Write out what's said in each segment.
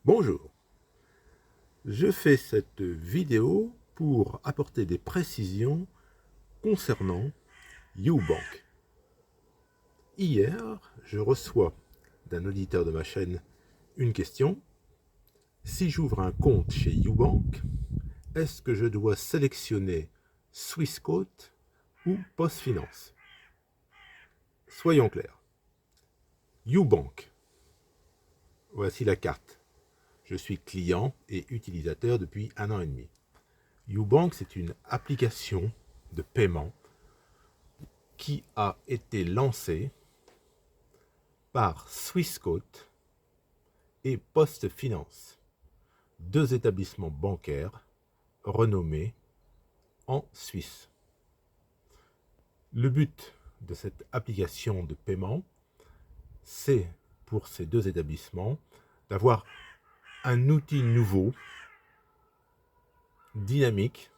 Bonjour, je fais cette vidéo pour apporter des précisions concernant YouBank. Hier, je reçois d'un auditeur de ma chaîne une question. Si j'ouvre un compte chez YouBank, est-ce que je dois sélectionner Swissquote ou PostFinance? Soyons clairs. YouBank, voici la carte. Je suis client et utilisateur depuis 1 an et demi. YouBank, c'est une application de paiement qui a été lancée par Swissquote et PostFinance, deux établissements bancaires renommés en Suisse. Le but de cette application de paiement, c'est pour ces deux établissements d'avoir un outil nouveau, dynamique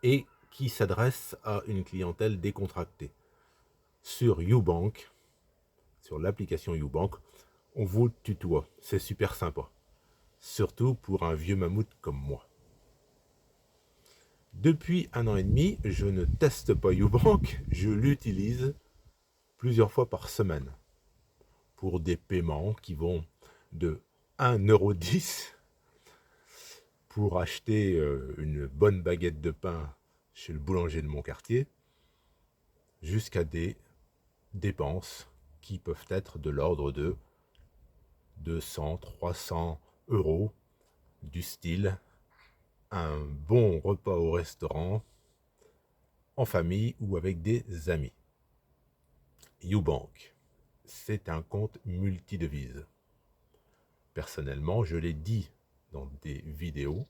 et qui s'adresse à une clientèle décontractée. Sur YouBank, sur l'application YouBank, on vous tutoie, c'est super sympa. Surtout pour un vieux mammouth comme moi. Depuis 1 an et demi, je ne teste pas YouBank, je l'utilise plusieurs fois par semaine pour des paiements qui vont de 1,10 € pour acheter une bonne baguette de pain chez le boulanger de mon quartier, jusqu'à des dépenses qui peuvent être de l'ordre de 200, 300 € du style un bon repas au restaurant, en famille ou avec des amis. YouBank, c'est un compte multidevise. Personnellement, je l'ai dit dans des vidéos,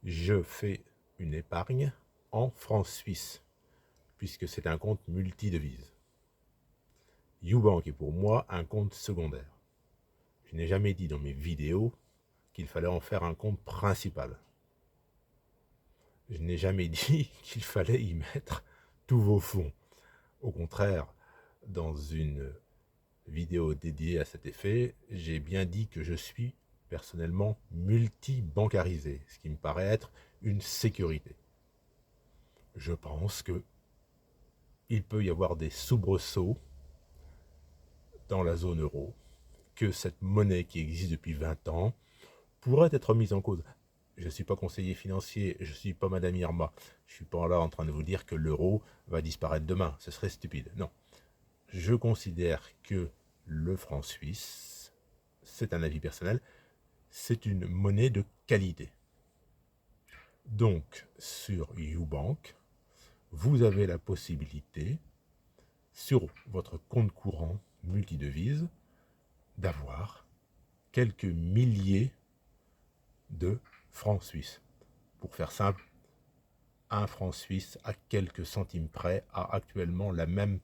je fais une épargne en francs suisses, puisque c'est un compte multidevise. YouBank est pour moi un compte secondaire. Je n'ai jamais dit dans mes vidéos qu'il fallait en faire un compte principal. Je n'ai jamais dit qu'il fallait y mettre tous vos fonds. Au contraire, dans une vidéo dédiée à cet effet, j'ai bien dit que je suis personnellement multi-bancarisé, ce qui me paraît être une sécurité. Je pense que il peut y avoir des soubresauts dans la zone euro, que cette monnaie qui existe depuis 20 ans pourrait être mise en cause. Je ne suis pas conseiller financier, je ne suis pas Madame Irma, je ne suis pas là en train de vous dire que l'euro va disparaître demain, ce serait stupide. Non, je considère que le franc suisse, c'est un avis personnel, c'est une monnaie de qualité. Donc, sur YouBank, vous avez la possibilité, sur votre compte courant multidevise, d'avoir quelques milliers de francs suisses. Pour faire simple, un franc suisse à quelques centimes près a actuellement la même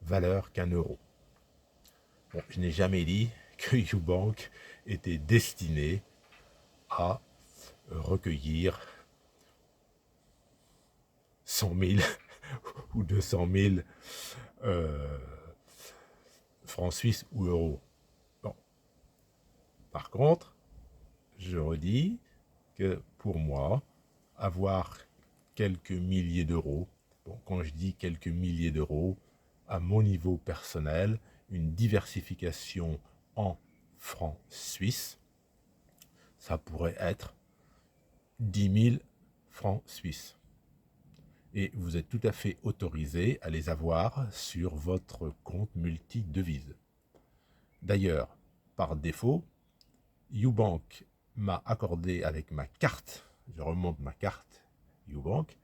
valeur qu'un euro. Bon, je n'ai jamais dit que YouBank était destiné à recueillir 100 000 ou 200 000 francs suisses ou euros. Bon. Par contre, je redis que pour moi, avoir quelques milliers d'euros, bon, quand je dis quelques milliers d'euros, à mon niveau personnel, une diversification en francs suisses, ça pourrait être 10 000 francs suisses. Et vous êtes tout à fait autorisé à les avoir sur votre compte multidevise. D'ailleurs, par défaut, YouBank m'a accordé avec ma carte, je remonte ma carte YouBank,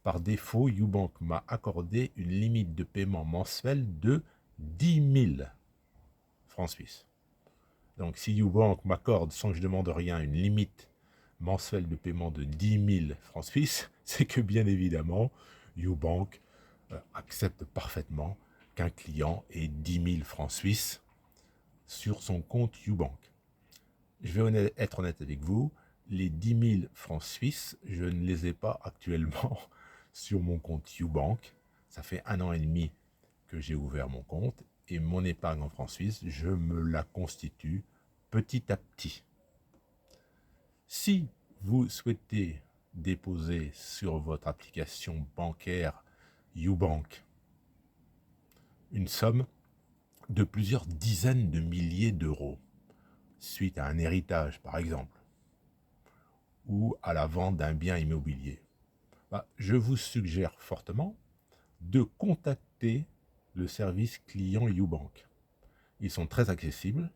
par défaut, YouBank m'a accordé une limite de paiement mensuel de 10 000 francs suisses. Donc si YouBank m'accorde, sans que je demande rien, une limite mensuelle de paiement de 10 000 francs suisses, c'est que bien évidemment, YouBank accepte parfaitement qu'un client ait 10 000 francs suisses sur son compte YouBank. Je vais être honnête avec vous, les 10 000 francs suisses, je ne les ai pas actuellement sur mon compte YouBank. Ça fait 1 an et demi que j'ai ouvert mon compte et mon épargne en francs suisses, je me la constitue petit à petit. Si vous souhaitez déposer sur votre application bancaire YouBank une somme de plusieurs dizaines de milliers d'euros, suite à un héritage par exemple, ou à la vente d'un bien immobilier, je vous suggère fortement de contacter le service client YouBank. Ils sont très accessibles.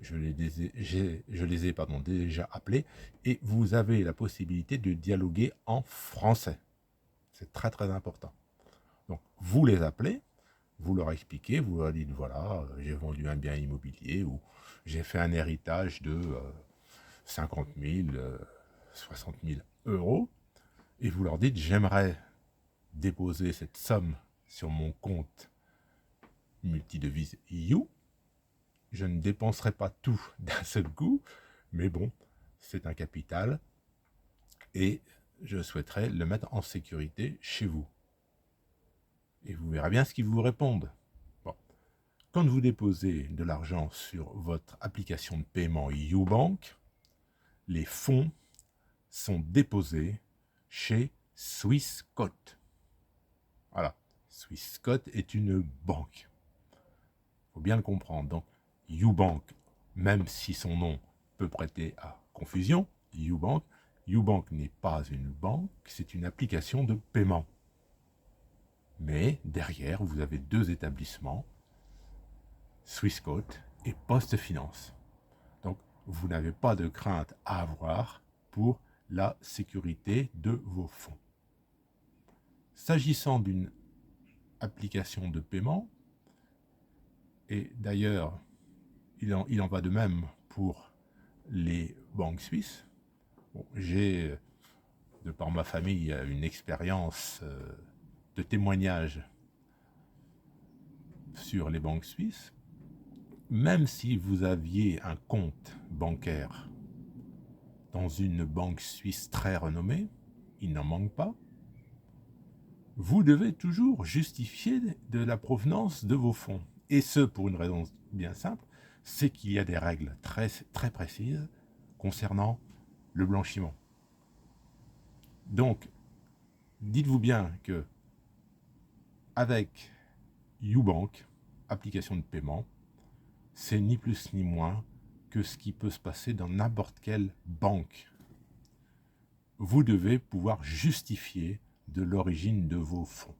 Je les ai déjà appelés et vous avez la possibilité de dialoguer en français. C'est très très important. Donc vous les appelez, vous leur expliquez, vous leur dites voilà, j'ai vendu un bien immobilier ou j'ai fait un héritage de 50 000, 60 000 euros et vous leur dites j'aimerais déposer cette somme sur mon compte multidevise You. Je ne dépenserai pas tout d'un seul coup, mais bon, c'est un capital et je souhaiterais le mettre en sécurité chez vous. Et vous verrez bien ce qu'ils vous répondent. Bon. Quand vous déposez de l'argent sur votre application de paiement YouBank, les fonds sont déposés chez Swissquote. Voilà, Swissquote est une banque. Il faut bien le comprendre. Donc, YouBank, même si son nom peut prêter à confusion, YouBank n'est pas une banque, c'est une application de paiement. Mais derrière, vous avez deux établissements, Swissquote et PostFinance. Donc, vous n'avez pas de crainte à avoir pour la sécurité de vos fonds. S'agissant d'une application de paiement, et d'ailleurs, il en va de même pour les banques suisses. Bon, j'ai, de par ma famille, une expérience de témoignage sur les banques suisses. Même si vous aviez un compte bancaire dans une banque suisse très renommée, il n'en manque pas, vous devez toujours justifier de la provenance de vos fonds. Et ce, pour une raison bien simple, c'est qu'il y a des règles très, très précises concernant le blanchiment. Donc, dites-vous bien que avec YouBank, application de paiement, c'est ni plus ni moins que ce qui peut se passer dans n'importe quelle banque. Vous devez pouvoir justifier de l'origine de vos fonds.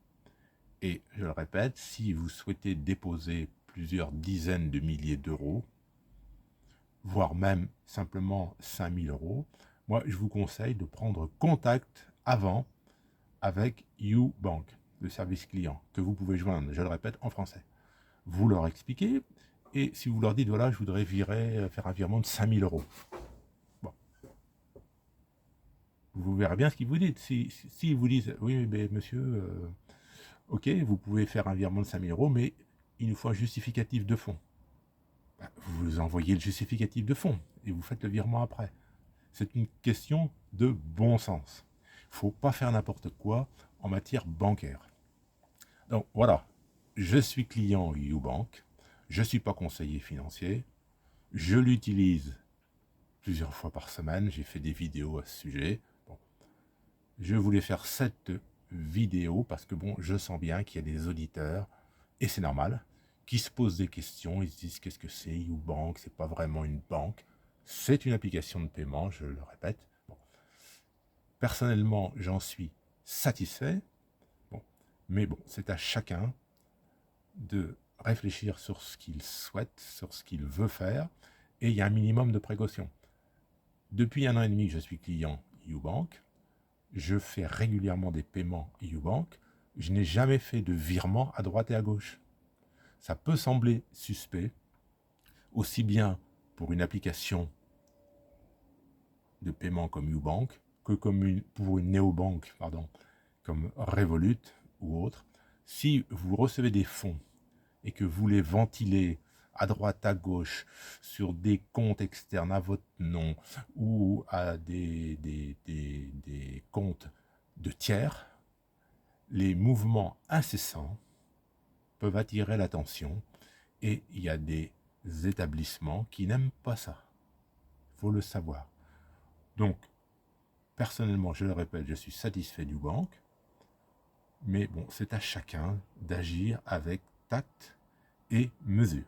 Et je le répète, si vous souhaitez déposer plusieurs dizaines de milliers d'euros, voire même simplement 5 000 euros, moi je vous conseille de prendre contact avant avec YouBank, le service client, que vous pouvez joindre, je le répète, en français. Vous leur expliquez, et si vous leur dites, voilà, je voudrais faire un virement de 5 000 euros. Bon. Vous verrez bien ce qu'ils vous disent. Si vous disent, oui, mais monsieur, ok, vous pouvez faire un virement de 5 000 euros, mais il nous faut un justificatif de fonds. Vous envoyez le justificatif de fonds et vous faites le virement après. C'est une question de bon sens. Il ne faut pas faire n'importe quoi en matière bancaire. Donc voilà, je suis client YouBank, je ne suis pas conseiller financier, je l'utilise plusieurs fois par semaine, j'ai fait des vidéos à ce sujet. Bon. Je voulais faire cette vidéo parce que bon, je sens bien qu'il y a des auditeurs, et c'est normal, qui se posent des questions, ils se disent qu'est-ce que c'est YouBank, c'est pas vraiment une banque, c'est une application de paiement, je le répète. Bon. Personnellement, j'en suis satisfait, bon. Mais bon, c'est à chacun de réfléchir sur ce qu'il souhaite, sur ce qu'il veut faire, et il y a un minimum de précaution. Depuis 1 an et demi, je suis client YouBank, je fais régulièrement des paiements YouBank, je n'ai jamais fait de virement à droite et à gauche. Ça peut sembler suspect, aussi bien pour une application de paiement comme YouBank que pour une néobanque, comme Revolut ou autre. Si vous recevez des fonds et que vous les ventilez à droite, à gauche, sur des comptes externes à votre nom ou à des comptes de tiers, les mouvements incessants peuvent attirer l'attention et il y a des établissements qui n'aiment pas ça. Il faut le savoir. Donc, personnellement, je le répète, je suis satisfait d'Ubank. Mais bon, c'est à chacun d'agir avec tact et mesure.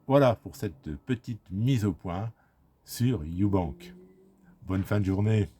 Voilà pour cette petite mise au point sur Ubank. Bonne fin de journée.